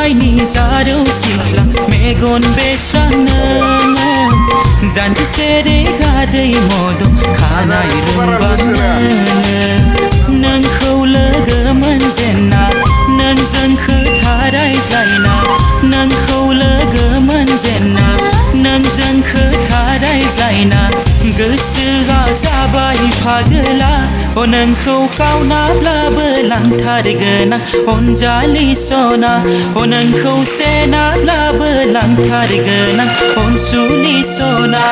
नायनि जारौ सिख्ला मेगन बेस्रां नोङो जानजि सेरे गादै मदं खानाय रोंबां नोङो नोंखौ लोगो मोनजेन्ना नोंजों खोथा रायज्लायना नोंखौ लोगो मोनजेन्ना नोंजों खोथा रायज्लायना गोसोआ जाबाय फागोला नोंखौ खावनाब्लाबो लांथारगोन आं अनजालि सना नोंखौ सेनाब्लाबो लांथारगोन आं अनसुलि सना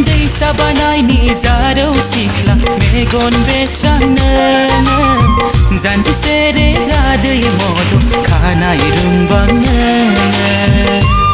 दैसा बानायनि जारौ सिख्ला मेगन बेस्रां नोङो जानजि सेरे गादै मदं खानाय रुंबां नोङो